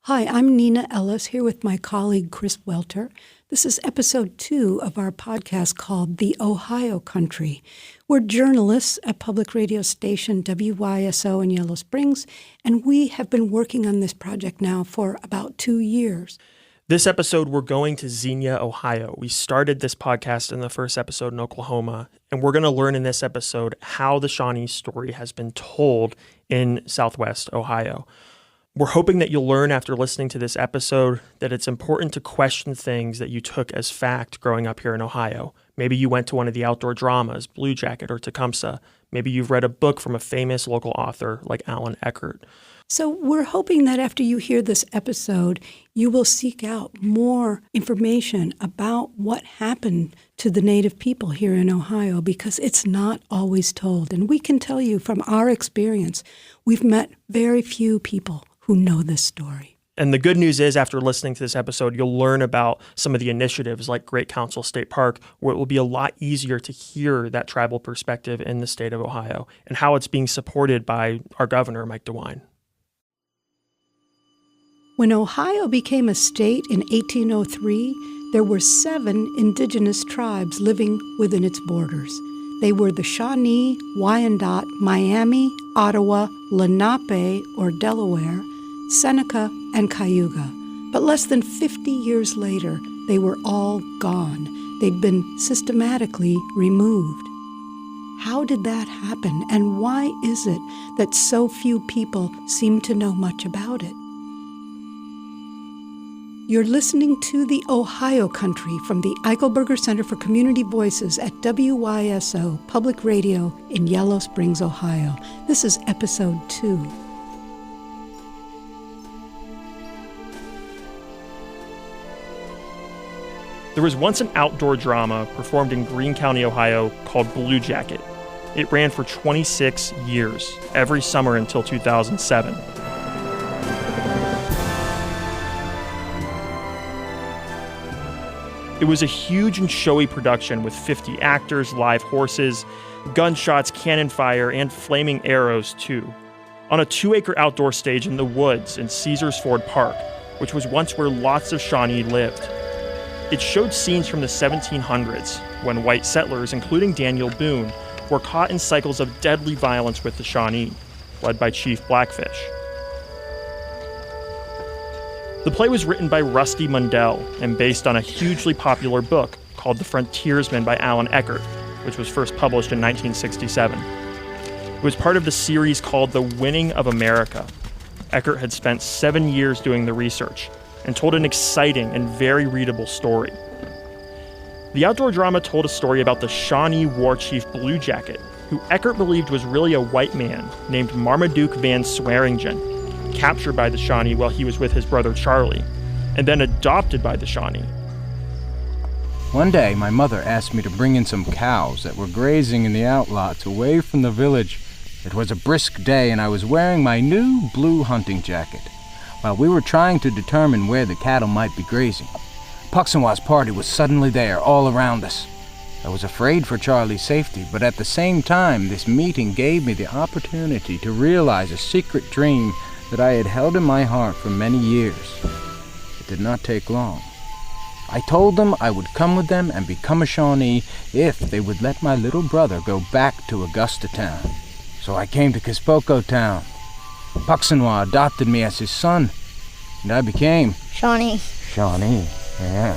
Hi, I'm Nina Ellis here with my colleague Chris Welter. This is episode 2 of our podcast called The Ohio Country. We're journalists at public radio station WYSO in Yellow Springs, and we have been working on this project now for about 2 years. This episode, we're going to Xenia, Ohio. We started this podcast in the first episode in Oklahoma, and we're going to learn in this episode how the Shawnee story has been told in Southwest Ohio. We're hoping that you'll learn after listening to this episode that it's important to question things that you took as fact growing up here in Ohio. Maybe you went to one of the outdoor dramas, Blue Jacket or Tecumseh. Maybe you've read a book from a famous local author like Allen Eckert. So we're hoping that after you hear this episode, you will seek out more information about what happened to the Native people here in Ohio, because it's not always told. And we can tell you from our experience, we've met very few people who know this story. And the good news is, after listening to this episode, you'll learn about some of the initiatives like Great Council State Park, where it will be a lot easier to hear that tribal perspective in the state of Ohio and how it's being supported by our governor, Mike DeWine. When Ohio became a state in 1803, there were 7 indigenous tribes living within its borders. They were the Shawnee, Wyandot, Miami, Ottawa, Lenape or Delaware, Seneca, and Cayuga. But less than 50 years later, they were all gone. They'd been systematically removed. How did that happen, and why is it that so few people seem to know much about it? You're listening to The Ohio Country from the Eichelberger Center for Community Voices at WYSO Public Radio in Yellow Springs, Ohio. This is episode 2. There was once an outdoor drama performed in Greene County, Ohio called Blue Jacket. It ran for 26 years, every summer until 2007. It was a huge and showy production with 50 actors, live horses, gunshots, cannon fire, and flaming arrows, too. On a 2-acre outdoor stage in the woods in Caesars Ford Park, which was once where lots of Shawnee lived. It showed scenes from the 1700s, when white settlers, including Daniel Boone, were caught in cycles of deadly violence with the Shawnee, led by Chief Blackfish. The play was written by Rusty Mundell and based on a hugely popular book called The Frontiersman by Allen Eckert, which was first published in 1967. It was part of the series called The Winning of America. Eckert had spent 7 years doing the research and told an exciting and very readable story. The outdoor drama told a story about the Shawnee war chief Blue Jacket, who Eckert believed was really a white man named Marmaduke Van Swearingen, captured by the Shawnee while he was with his brother Charlie, and then adopted by the Shawnee. One day, my mother asked me to bring in some cows that were grazing in the outlots away from the village. It was a brisk day, and I was wearing my new blue hunting jacket. While we were trying to determine where the cattle might be grazing, Puxenwa's party was suddenly there, all around us. I was afraid for Charlie's safety, but at the same time, this meeting gave me the opportunity to realize a secret dream that I had held in my heart for many years. It did not take long. I told them I would come with them and become a Shawnee if they would let my little brother go back to Augusta Town. So I came to Kispoko Town. Puxenwa adopted me as his son, and I became Shawnee. Shawnee, yeah.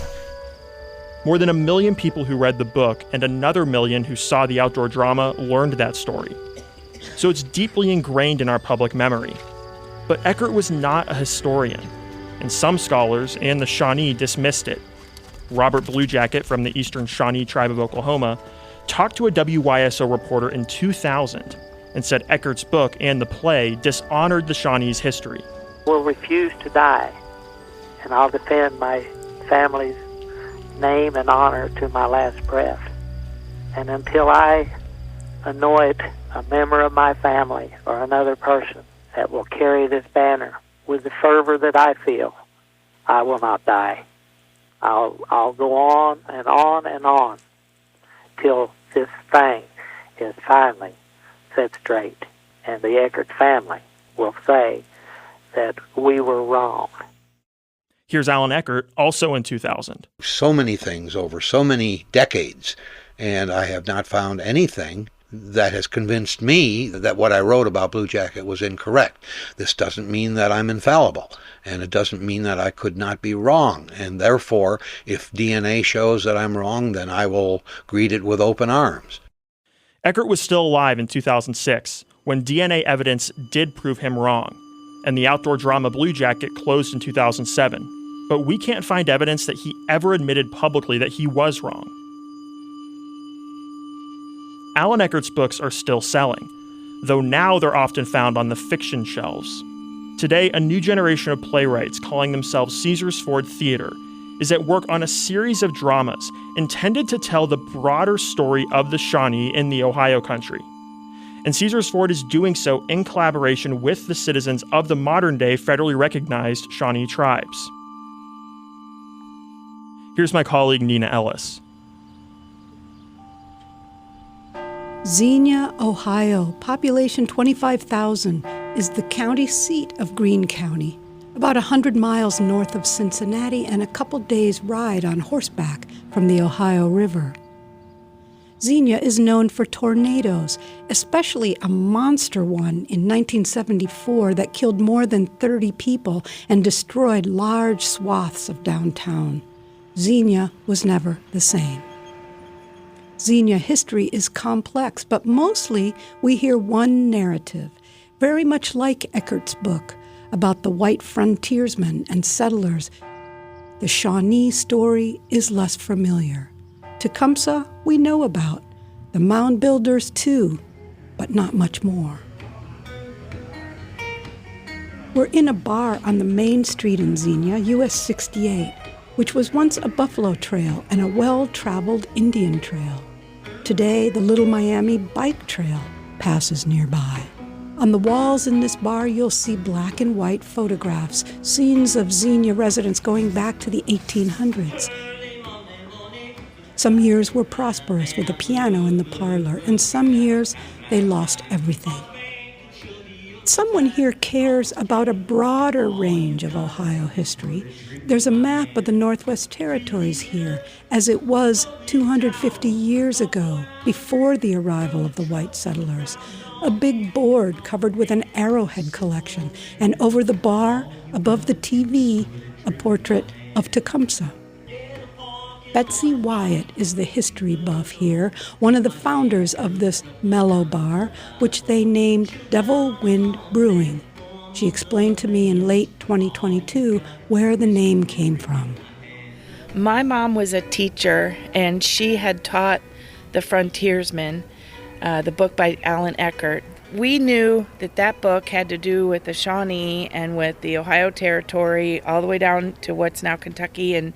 More than 1 million people who read the book and another 1 million who saw the outdoor drama learned that story. So it's deeply ingrained in our public memory. But Eckert was not a historian, and some scholars and the Shawnee dismissed it. Robert Blue Jacket from the Eastern Shawnee Tribe of Oklahoma talked to a WYSO reporter in 2000 and said Eckert's book and the play dishonored the Shawnee's history. Will refuse to die, and I'll defend my family's name and honor to my last breath. And until I anoint a member of my family or another person that will carry this banner with the fervor that I feel, I will not die. I'll go on and on and on till this thing is finally set straight, and the Eckert family will say that we were wrong. Here's Alan Eckert, also in 2000. So many things over so many decades, and I have not found anything that has convinced me that what I wrote about Blue Jacket was incorrect. This doesn't mean that I'm infallible, and it doesn't mean that I could not be wrong. And therefore, if DNA shows that I'm wrong, then I will greet it with open arms. Eckert was still alive in 2006 when DNA evidence did prove him wrong, and the outdoor drama Blue Jacket closed in 2007. But we can't find evidence that he ever admitted publicly that he was wrong. Alan Eckert's books are still selling, though now they're often found on the fiction shelves. Today, a new generation of playwrights calling themselves Caesars Ford Theater is at work on a series of dramas intended to tell the broader story of the Shawnee in the Ohio country. And Caesars Ford is doing so in collaboration with the citizens of the modern-day federally recognized Shawnee tribes. Here's my colleague Nina Ellis. Xenia, Ohio, population 25,000, is the county seat of Greene County, about 100 miles north of Cincinnati and a couple days' ride on horseback from the Ohio River. Xenia is known for tornadoes, especially a monster one in 1974 that killed more than 30 people and destroyed large swaths of downtown. Xenia was never the same. Xenia history is complex, but mostly we hear one narrative, very much like Eckert's book about the white frontiersmen and settlers. The Shawnee story is less familiar. Tecumseh we know about, the mound builders too, but not much more. We're in a bar on the main street in Xenia, US 68, which was once a buffalo trail and a well-traveled Indian trail. Today, the Little Miami Bike Trail passes nearby. On the walls in this bar, you'll see black and white photographs, scenes of Xenia residents going back to the 1800s. Some years were prosperous with a piano in the parlor, and some years they lost everything. Someone here cares about a broader range of Ohio history. There's a map of the Northwest Territories here, as it was 250 years ago, before the arrival of the white settlers. A big board covered with an arrowhead collection, and over the bar, above the TV, a portrait of Tecumseh. Betsy Wyatt is the history buff here, one of the founders of this mellow bar, which they named Devil Wind Brewing. She explained to me in late 2022 where the name came from. My mom was a teacher, and she had taught The Frontiersman, the book by Alan Eckert. We knew that that book had to do with the Shawnee and with the Ohio Territory, all the way down to what's now Kentucky and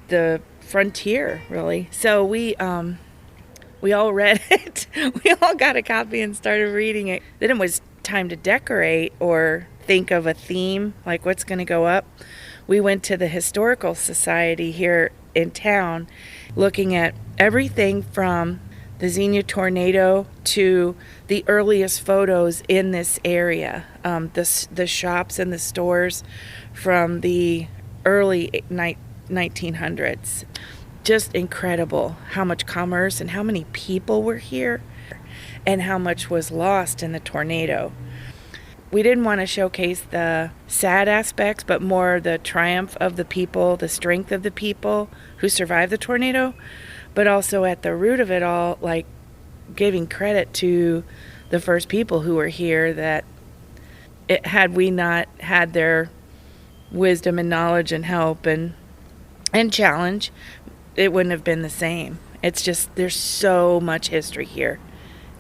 the frontier, really. So we all read it. We all got a copy and started reading it. Then it was time to decorate or think of a theme, like what's going to go up. We went to the Historical Society here in town, looking at everything from the Xenia tornado to the earliest photos in this area, the shops and the stores from the early 1900s. Just incredible how much commerce and how many people were here and how much was lost in the tornado. We didn't want to showcase the sad aspects, but more the triumph of the people, the strength of the people who survived the tornado, but also at the root of it all, like giving credit to the first people who were here, that had we not had their wisdom and knowledge and help and challenge, it wouldn't have been the same. It's just, there's so much history here.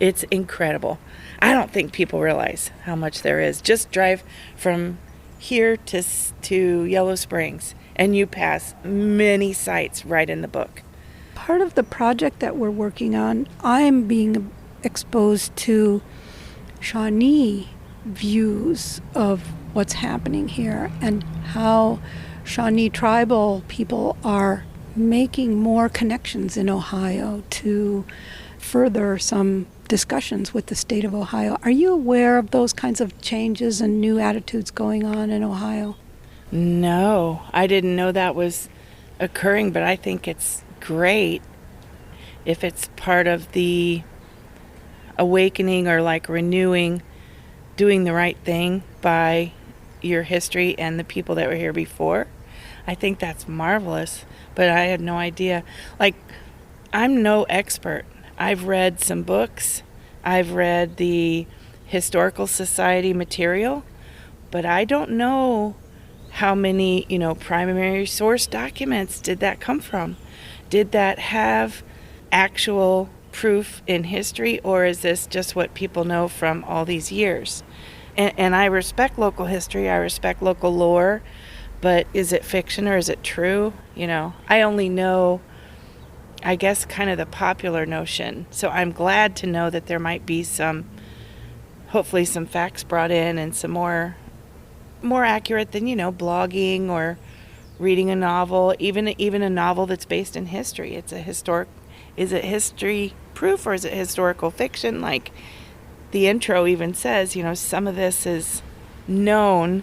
It's incredible. I don't think people realize how much there is. Just drive from here to Yellow Springs, and you pass many sites right in the book. Part of the project that we're working on, I'm being exposed to Shawnee views of what's happening here and how Shawnee tribal people are making more connections in Ohio to further some discussions with the state of Ohio. Are you aware of those kinds of changes and new attitudes going on in Ohio? No, I didn't know that was occurring, but I think it's great if it's part of the awakening or like renewing, doing the right thing by your history and the people that were here before. I think that's marvelous, but I had no idea. Like, I'm no expert. I've read some books. I've read the Historical Society material, but I don't know how many, primary source documents did that come from? Did that have actual proof in history, or is this just what people know from all these years? And I respect local history, I respect local lore, but is it fiction or is it true? I only know, I guess, kind of the popular notion. So I'm glad to know that there might be hopefully some facts brought in and some more accurate than, blogging or reading a novel, even a novel that's based in history. Is it history proof or is it historical fiction? Like the intro even says, some of this is known,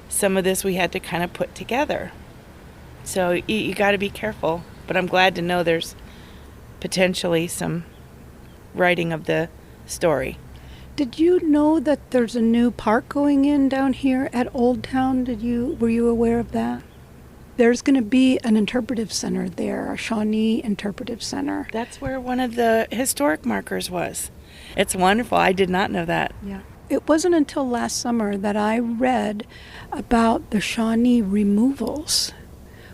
some of this we had to kind of put together. So you got to be careful, but I'm glad to know there's potentially some writing of the story. Did you know that there's a new park going in down here at Old Town? Were you aware of that? There's going to be an interpretive center there, a Shawnee interpretive center. That's where one of the historic markers was. It's wonderful. I did not know that. Yeah. It wasn't until last summer that I read about the Shawnee removals,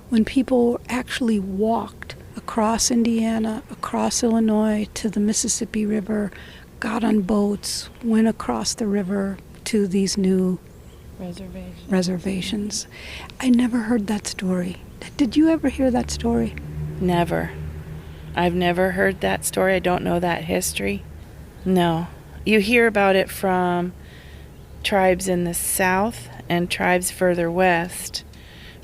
when people actually walked across Indiana, across Illinois to the Mississippi River, got on boats, went across the river to these new reservations. I never heard that story. Did you ever hear that story? Never. I've never heard that story. I don't know that history. No. You hear about it from tribes in the south and tribes further west,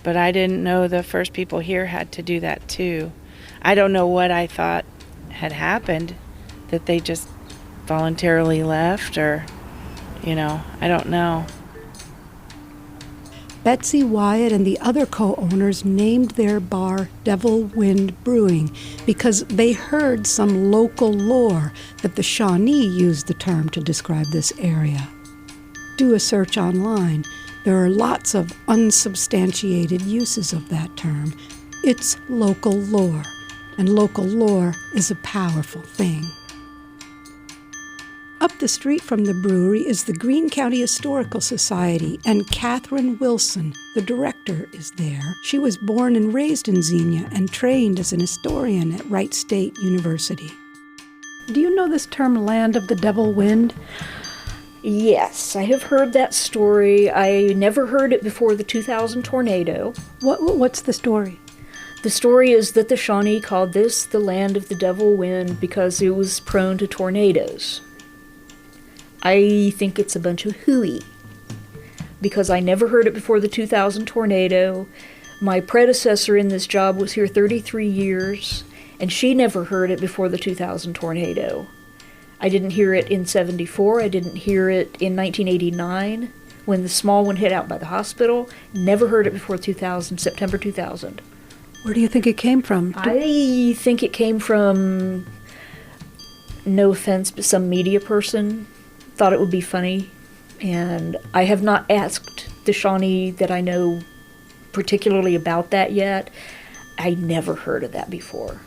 but I didn't know the first people here had to do that too. I don't know what I thought had happened, that they just voluntarily left, or, I don't know. Betsy Wyatt and the other co-owners named their bar Devil Wind Brewing because they heard some local lore that the Shawnee used the term to describe this area. Do a search online. There are lots of unsubstantiated uses of that term. It's local lore, and local lore is a powerful thing. Up the street from the brewery is the Greene County Historical Society, and Catherine Wilson, the director, is there. She was born and raised in Xenia and trained as an historian at Wright State University. Do you know this term, Land of the Devil Wind? Yes, I have heard that story. I never heard it before the 2000 tornado. What's the story? The story is that the Shawnee called this the Land of the Devil Wind because it was prone to tornadoes. I think it's a bunch of hooey, because I never heard it before the 2000 tornado. My predecessor in this job was here 33 years, and she never heard it before the 2000 tornado. I didn't hear it in 74, I didn't hear it in 1989, when the small one hit out by the hospital. Never heard it before 2000, September 2000. Where do you think it came from? I think it came from, no offense, but some media person thought it would be funny, and I have not asked the Shawnee that I know particularly about that yet. I never heard of that before.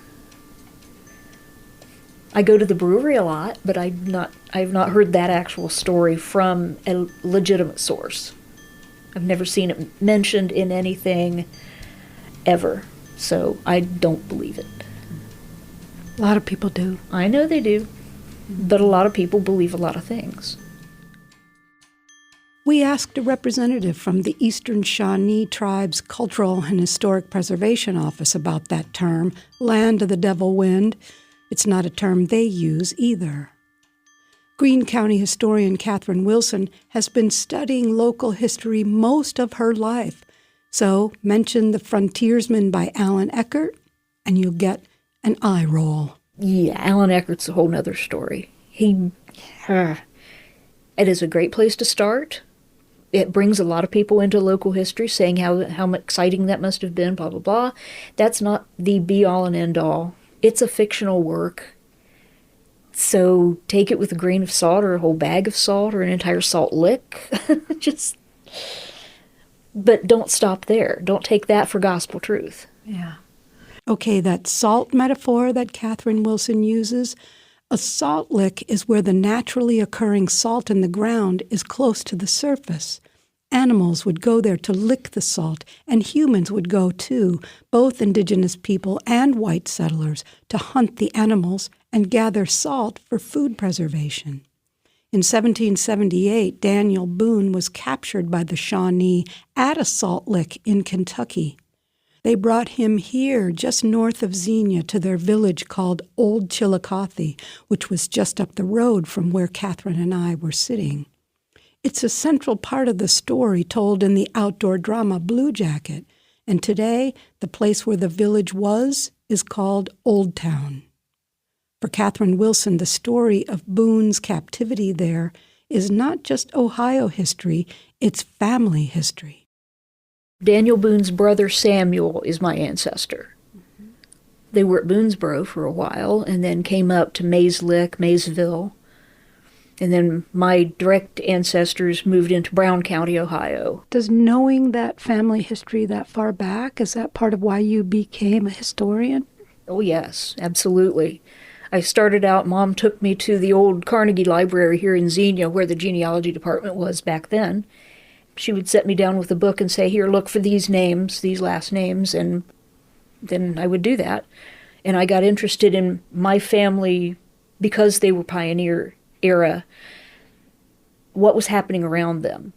I go to the brewery a lot, but I've not heard that actual story from a legitimate source. I've never seen it mentioned in anything ever, so I don't believe it. A lot of people do. I know they do. But a lot of people believe a lot of things. We asked a representative from the Eastern Shawnee Tribe's Cultural and Historic Preservation Office about that term, Land of the Devil Wind. It's not a term they use either. Greene County historian Catherine Wilson has been studying local history most of her life. So mention The Frontiersman by Alan Eckert, and you'll get an eye roll. Yeah, Alan Eckert's a whole nother story. It is a great place to start, It brings a lot of people into local history saying how exciting that must have been, blah, blah, blah. That's not the be-all and end-all. It's a fictional work. So take it with a grain of salt or a whole bag of salt or an entire salt lick. But don't stop there. Don't take that for gospel truth. Yeah. Okay, that salt metaphor that Catherine Wilson uses, a salt lick is where the naturally occurring salt in the ground is close to the surface. Animals would go there to lick the salt, and humans would go too, both indigenous people and white settlers, to hunt the animals and gather salt for food preservation. In 1778, Daniel Boone was captured by the Shawnee at a salt lick in Kentucky. They brought him here, just north of Xenia, to their village called Old Chillicothe, which was just up the road from where Catherine and I were sitting. It's a central part of the story told in the outdoor drama Blue Jacket, and today the place where the village was is called Old Town. For Catherine Wilson, the story of Boone's captivity there is not just Ohio history, it's family history. Daniel Boone's brother Samuel is my ancestor. Mm-hmm. They were at Boonesboro for a while and then came up to Mays Lick, Maysville. And then my direct ancestors moved into Brown County, Ohio. Does knowing that family history that far back, is that part of why you became a historian? Oh, yes, absolutely. I started out, Mom took me to the old Carnegie Library here in Xenia, where the genealogy department was back then. She would set me down with a book and say, here, look for these names, these last names, and then I would do that. And I got interested in my family because they were pioneer era, what was happening around them,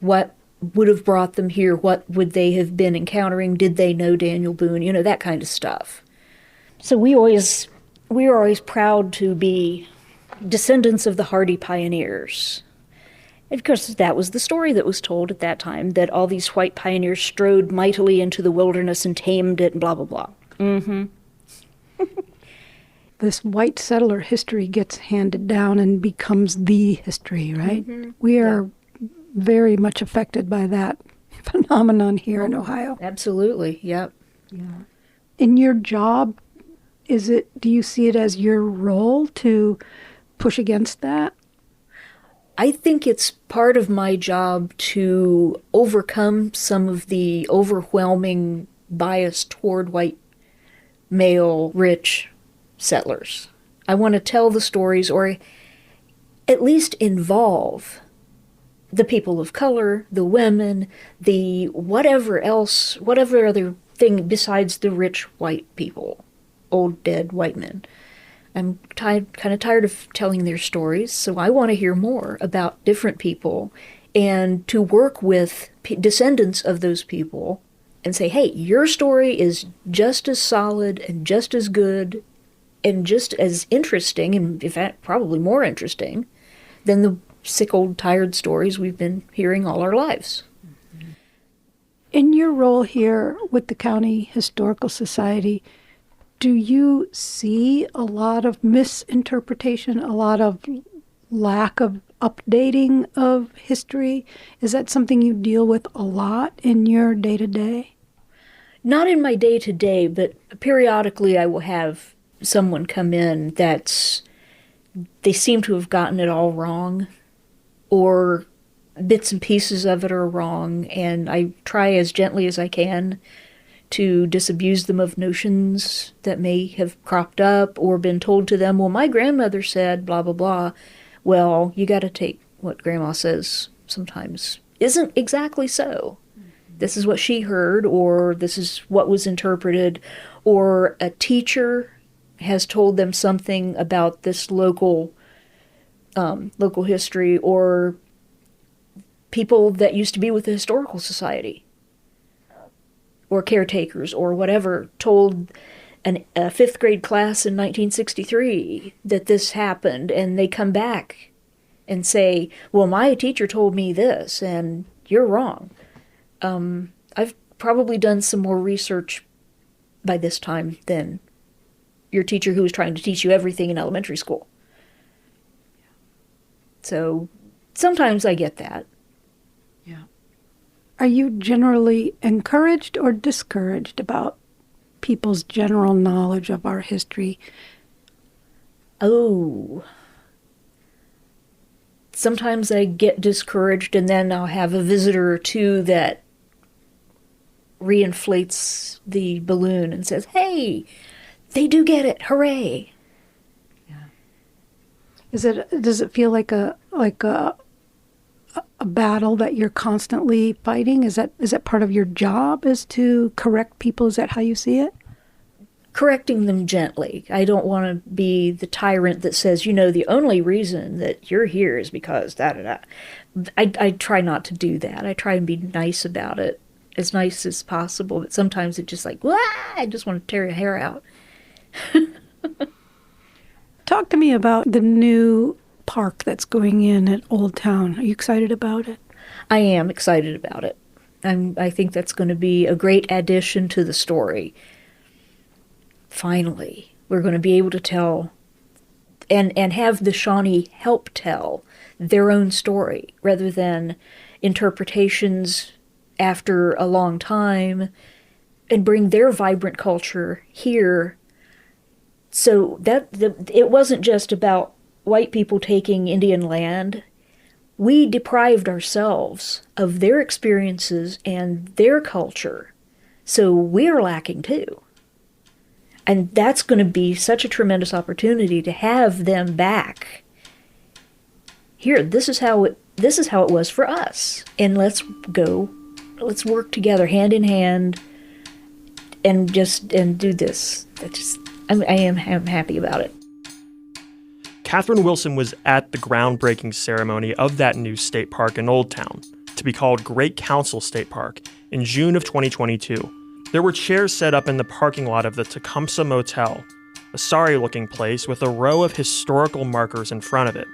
what would have brought them here, what would they have been encountering, did they know Daniel Boone, that kind of stuff. So we were always proud to be descendants of the hardy pioneers. And of course, that was the story that was told at that time, that all these white pioneers strode mightily into the wilderness and tamed it and blah, blah, blah. Mm-hmm. This white settler history gets handed down and becomes the history, right? Mm-hmm. We are very much affected by that phenomenon here in Ohio. Absolutely, yep. Yeah. In your job, do you see it as your role to push against that? I think it's part of my job to overcome some of the overwhelming bias toward white, male, rich settlers. I want to tell the stories, or at least involve the people of color, the women, the whatever other thing besides the rich white people, old dead white men. I'm kind of tired of telling their stories, so I want to hear more about different people and to work with descendants of those people and say, hey, your story is just as solid and just as good and just as interesting, and in fact, probably more interesting, than the sick old tired stories we've been hearing all our lives. In your role here with the County Historical Society, do you see a lot of misinterpretation, a lot of lack of updating of history? Is that something you deal with a lot in your day-to-day? Not in my day-to-day, but periodically I will have someone come in they seem to have gotten it all wrong, or bits and pieces of it are wrong, and I try as gently as I can to disabuse them of notions that may have cropped up or been told to them, well, my grandmother said blah, blah, blah. Well, you got to take what Grandma says sometimes isn't exactly so. This is what she heard, or this is what was interpreted, or a teacher has told them something about this local history, or people that used to be with the Historical Society, or caretakers, or whatever, told a fifth grade class in 1963 that this happened, and they come back and say, well, my teacher told me this, and you're wrong. I've probably done some more research by this time than your teacher who was trying to teach you everything in elementary school. So sometimes I get that. Yeah. Are you generally encouraged or discouraged about people's general knowledge of our history? Oh. Sometimes I get discouraged, and then I'll have a visitor or two that reinflates the balloon and says, "Hey, they do get it! Hooray!" Yeah. Does it feel like a battle that you're constantly fighting? Is that part of your job, is to correct people? Is that how you see it? Correcting them gently. I don't want to be the tyrant that says, the only reason that you're here is because da-da-da. I try not to do that. I try and be nice about it, as nice as possible, but sometimes it's just like, wah! I just want to tear your hair out. Talk to me about the new park that's going in at Old Town. Are you excited about it? I am excited about it. I think that's going to be a great addition to the story. Finally, we're going to be able to tell and have the Shawnee help tell their own story rather than interpretations after a long time, and bring their vibrant culture here. So it wasn't just about white people taking Indian land. We deprived ourselves of their experiences and their culture, so we're lacking too. And that's going to be such a tremendous opportunity to have them back. Here, this is how it was for us. And let's work together hand in hand and do this. I am happy about it. Catherine Wilson was at the groundbreaking ceremony of that new state park in Old Town, to be called Great Council State Park, in June of 2022. There were chairs set up in the parking lot of the Tecumseh Motel, a sorry-looking place with a row of historical markers in front of it.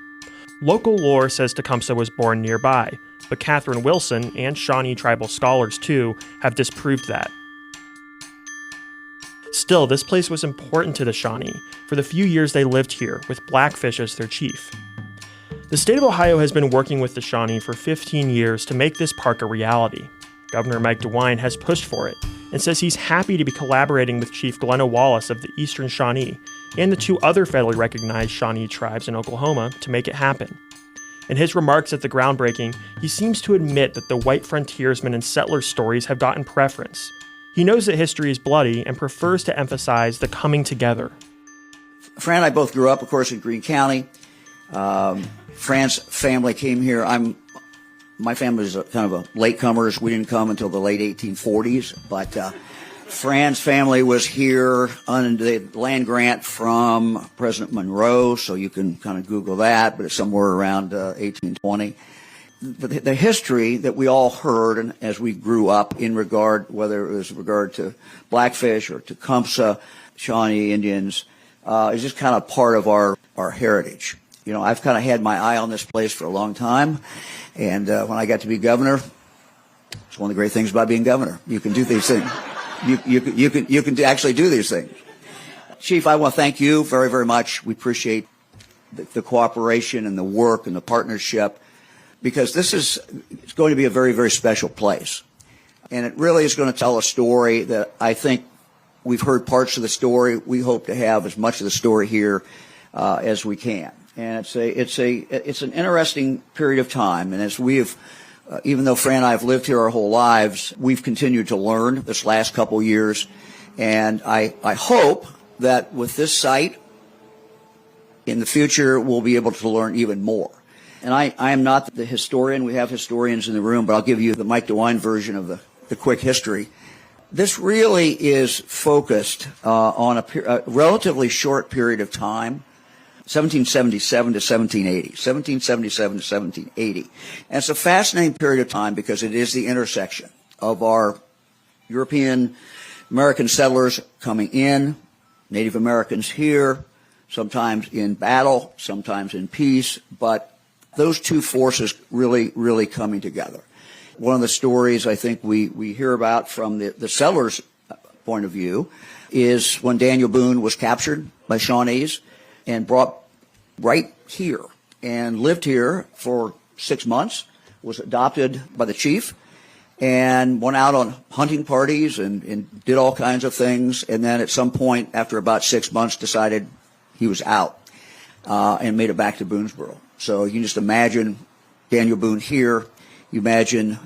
Local lore says Tecumseh was born nearby, but Catherine Wilson, and Shawnee tribal scholars too, have disproved that. Still, this place was important to the Shawnee for the few years they lived here, with Blackfish as their chief. The state of Ohio has been working with the Shawnee for 15 years to make this park a reality. Governor Mike DeWine has pushed for it, and says he's happy to be collaborating with Chief Glenna Wallace of the Eastern Shawnee and the 2 other federally recognized Shawnee tribes in Oklahoma to make it happen. In his remarks at the groundbreaking, he seems to admit that the white frontiersmen and settler stories have gotten preference. He knows that history is bloody and prefers to emphasize the coming together. Fran and I both grew up, of course, in Greene County. Fran's family came here. My family was kind of a latecomers. We didn't come until the late 1840s, but Fran's family was here under the land grant from President Monroe, so you can kind of Google that, but it's somewhere around 1820. But the history that we all heard and as we grew up in regard, whether it was in regard to Blackfish or Tecumseh, Shawnee Indians, is just kind of part of our heritage. I've kind of had my eye on this place for a long time. And when I got to be governor, it's one of the great things about being governor. You can do these things. You can actually do these things. Chief, I want to thank you very, very much. We appreciate the cooperation and the work and the partnership, because it's going to be a very, very special place. And it really is going to tell a story that I think we've heard parts of the story. We hope to have as much of the story here as we can. And it's an interesting period of time. And as even though Fran and I have lived here our whole lives, we've continued to learn this last couple years. And I hope that with this site, in the future, we'll be able to learn even more. And I am not the historian. We have historians in the room, but I'll give you the Mike DeWine version of the quick history. This really is focused on a relatively short period of time. 1777 to 1780, 1777 to 1780. And it's a fascinating period of time because it is the intersection of our European American settlers coming in, Native Americans here, sometimes in battle, sometimes in peace, but those two forces really, really coming together. One of the stories I think we hear about from the settlers' point of view is when Daniel Boone was captured by Shawnees and brought right here and lived here for 6 months was adopted by the chief and went out on hunting parties and did all kinds of things. And then at some point, after about 6 months, decided he was out and made it back to Boonesboro. So you can just imagine Daniel Boone here. You imagine,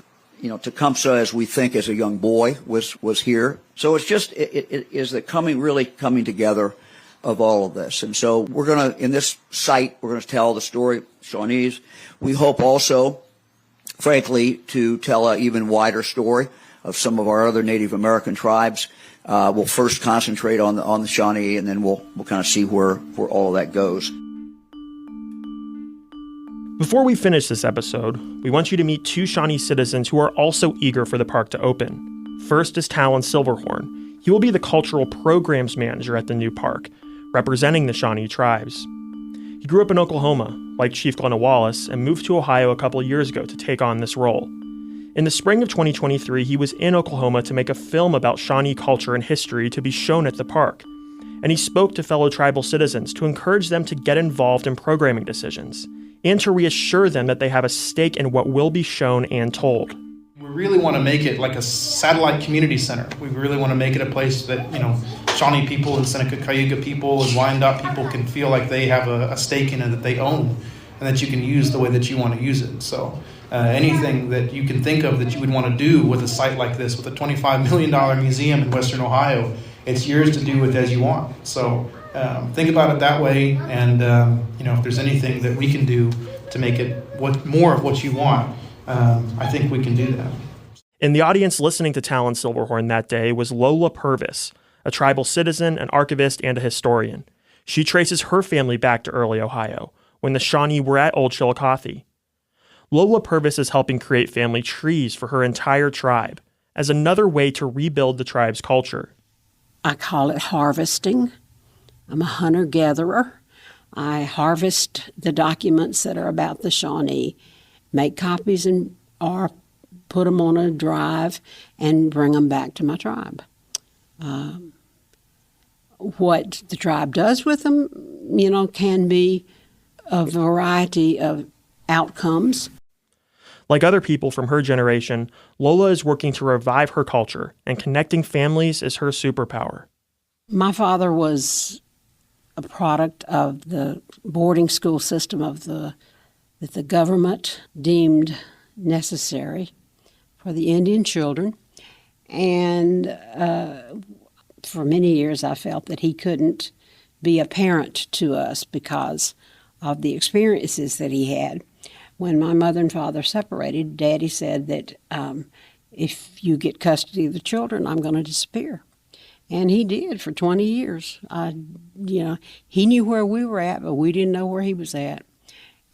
Tecumseh, as we think as a young boy, was here. So it's just, it is the really coming together of all of this. And so we're going to, in this site, we're going to tell the story of Shawnees. We hope also, frankly, to tell an even wider story of some of our other Native American tribes. We'll first concentrate on the Shawnee, and then we'll kind of see where all of that goes. Before we finish this episode, we want you to meet two Shawnee citizens who are also eager for the park to open. First is Talon Silverhorn. He will be the cultural programs manager at the new park, representing the Shawnee tribes. He grew up in Oklahoma, like Chief Glenna Wallace, and moved to Ohio a couple years ago to take on this role. In the spring of 2023, he was in Oklahoma to make a film about Shawnee culture and history to be shown at the park. And he spoke to fellow tribal citizens to encourage them to get involved in programming decisions, and to reassure them that they have a stake in what will be shown and told. We really want to make it like a satellite community center. We really want to make it a place that, Shawnee people and Seneca Cayuga people and Wyandotte people can feel like they have a stake in it that they own, and that you can use the way that you want to use it. So anything that you can think of that you would want to do with a site like this, with a $25 million museum in Western Ohio, it's yours to do with as you want. So think about it that way, and if there's anything that we can do to make it more of what you want, I think we can do that. In the audience listening to Talon Silverhorn that day was Lola Purvis, a tribal citizen, an archivist, and a historian. She traces her family back to early Ohio, when the Shawnee were at Old Chillicothe. Lola Purvis is helping create family trees for her entire tribe as another way to rebuild the tribe's culture. I call it harvesting. I'm a hunter-gatherer. I harvest the documents that are about the Shawnee, make copies or put them on a drive and bring them back to my tribe. What the tribe does with them, can be a variety of outcomes. Like other people from her generation, Lola is working to revive her culture, and connecting families is her superpower. My father was a product of the boarding school system that the government deemed necessary for the Indian children. And for many years I felt that he couldn't be a parent to us because of the experiences that he had. When my mother and father separated, Daddy said that if you get custody of the children, I'm going to disappear. And he did for 20 years. He knew where we were at, but we didn't know where he was at.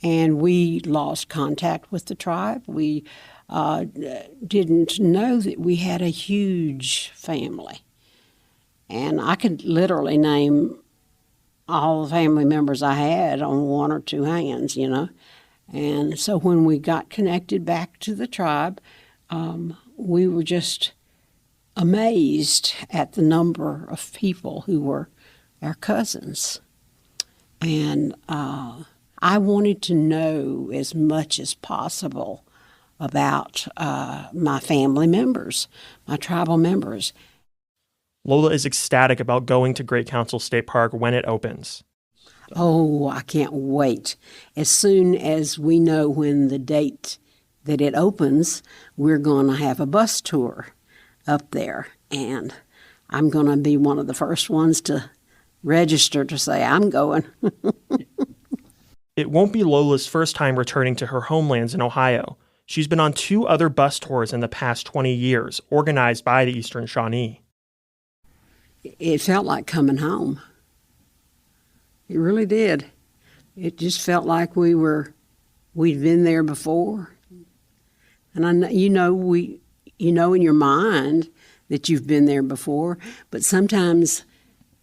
And we lost contact with the tribe. We didn't know that we had a huge family. And I could literally name all the family members I had on one or two hands, And so when we got connected back to the tribe, we were just amazed at the number of people who were our cousins. And I wanted to know as much as possible about my family members, my tribal members. Lola is ecstatic about going to Great Council State Park when it opens. Oh, I can't wait. As soon as we know when the date that it opens, we're going to have a bus tour up there. And I'm going to be one of the first ones to register to say I'm going. It won't be Lola's first time returning to her homelands in Ohio. She's been on 2 other bus tours in the past 20 years, organized by the Eastern Shawnee. It felt like coming home. It really did. It just felt like we'd been there before. And in your mind that you've been there before, but sometimes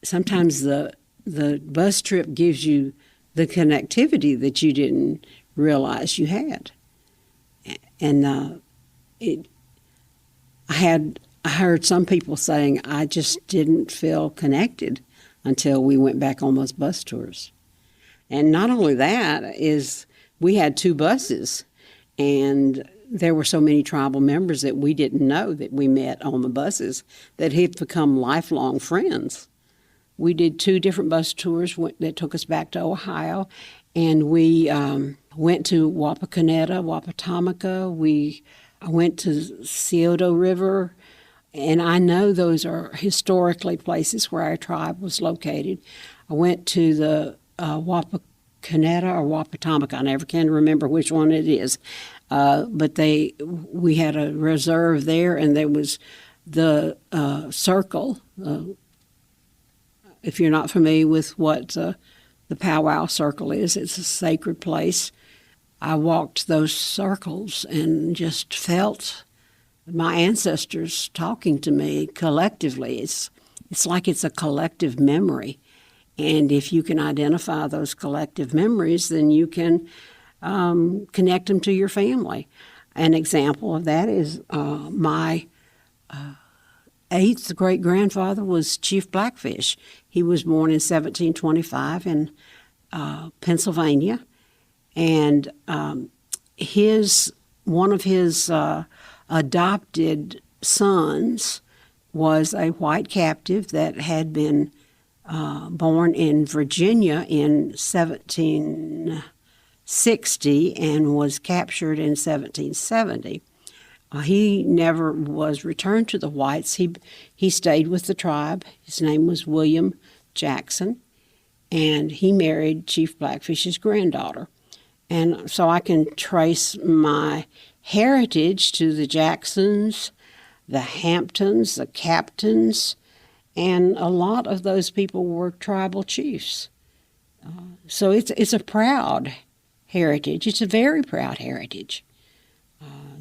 the bus trip gives you the connectivity that you didn't realize you had. And I heard some people saying I just didn't feel connected until we went back on those bus tours. And not only that, is we had 2 buses, And there were so many tribal members that we didn't know that we met on the buses that had become lifelong friends. We did 2 different bus tours that took us back to Ohio, and we went to Wapakoneta, Wapatomica. I went to Scioto River, and I know those are historically places where our tribe was located. I went to the Wapakoneta or Wapatomica. I never can remember which one it is. But we had a reserve there, and there was the circle. If you're not familiar with what the powwow circle is, it's a sacred place. I walked those circles and just felt my ancestors talking to me collectively. It's like it's a collective memory. And if you can identify those collective memories, then you can connect them to your family. An example of that is my 8th great-grandfather was Chief Blackfish. He was born in 1725 in Pennsylvania, and one of his adopted sons was a white captive that had been born in Virginia in 1760 and was captured in 1770. He never was returned to the whites. He stayed with the tribe. His name was William Jackson, and he married Chief Blackfish's granddaughter. And so I can trace my heritage to the Jacksons, the Hamptons, the Captains, and a lot of those people were tribal chiefs. So it's a proud heritage. It's a very proud heritage.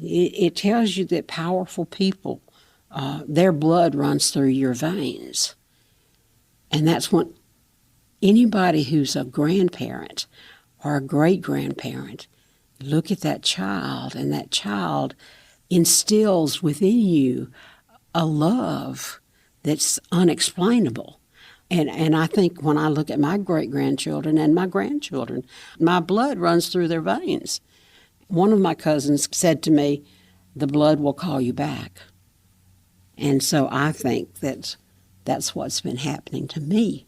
It tells you that powerful people, their blood runs through your veins. And that's what anybody who's a grandparent or a great-grandparent, look at that child, and that child instills within you a love that's unexplainable. And I think when I look at my great-grandchildren and my grandchildren, my blood runs through their veins. One of my cousins said to me, the blood will call you back. And so I think that that's what's been happening to me,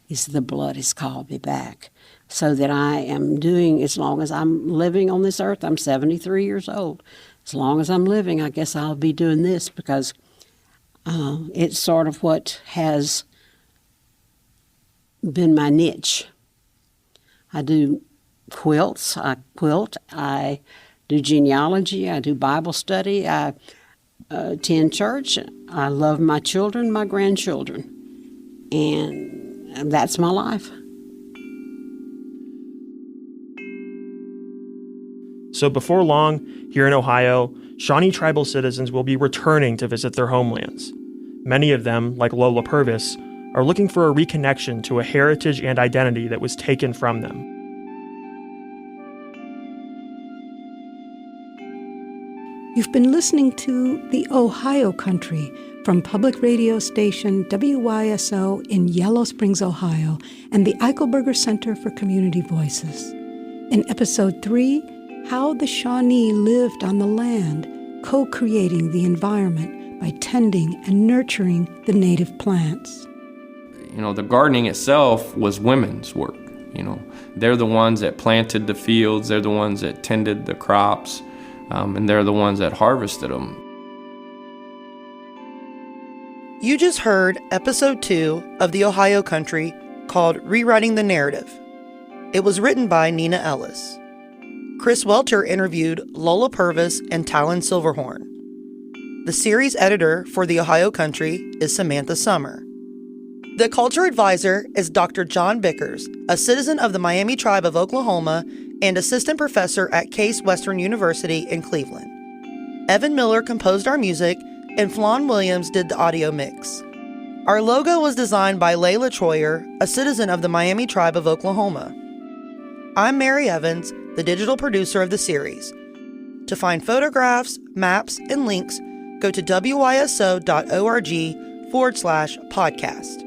is the blood has called me back, so that I am doing, as long as I'm living on this earth, I'm 73 years old. As long as I'm living, I guess I'll be doing this, because it's sort of what has been my niche. I do quilts, I quilt, I do genealogy, I do Bible study, I attend church, I love my children, my grandchildren, and that's my life. So before long, here in Ohio, Shawnee tribal citizens will be returning to visit their homelands. Many of them, like Lola Purvis, are looking for a reconnection to a heritage and identity that was taken from them. You've been listening to The Ohio Country from public radio station WYSO in Yellow Springs, Ohio, and the Eichelberger Center for Community Voices. In Episode 3, How the Shawnee Lived on the Land, co-creating the environment by tending and nurturing the native plants. You know, the gardening itself was women's work. You know, they're the ones that planted the fields, they're the ones that tended the crops, and they're the ones that harvested them. You just heard Episode 2 of The Ohio Country called Rewriting the Narrative. It was written by Nina Ellis. Chris Welter interviewed Lola Purvis and Talon Silverhorn. The series editor for The Ohio Country is Samantha Summer. The culture advisor is Dr. John Bickers, a citizen of the Miami Tribe of Oklahoma and assistant professor at Case Western University in Cleveland. Evan Miller composed our music, and Flan Williams did the audio mix. Our logo was designed by Layla Troyer, a citizen of the Miami Tribe of Oklahoma. I'm Mary Evans, the digital producer of the series. To find photographs, maps, and links, go to wyso.org/podcast.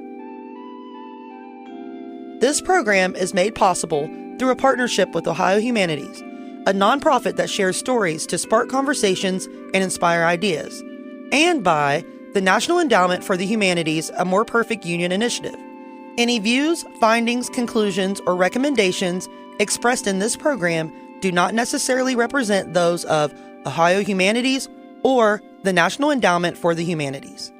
This program is made possible through a partnership with Ohio Humanities, a nonprofit that shares stories to spark conversations and inspire ideas, and by the National Endowment for the Humanities, A More Perfect Union initiative. Any views, findings, conclusions, or recommendations expressed in this program do not necessarily represent those of Ohio Humanities or the National Endowment for the Humanities.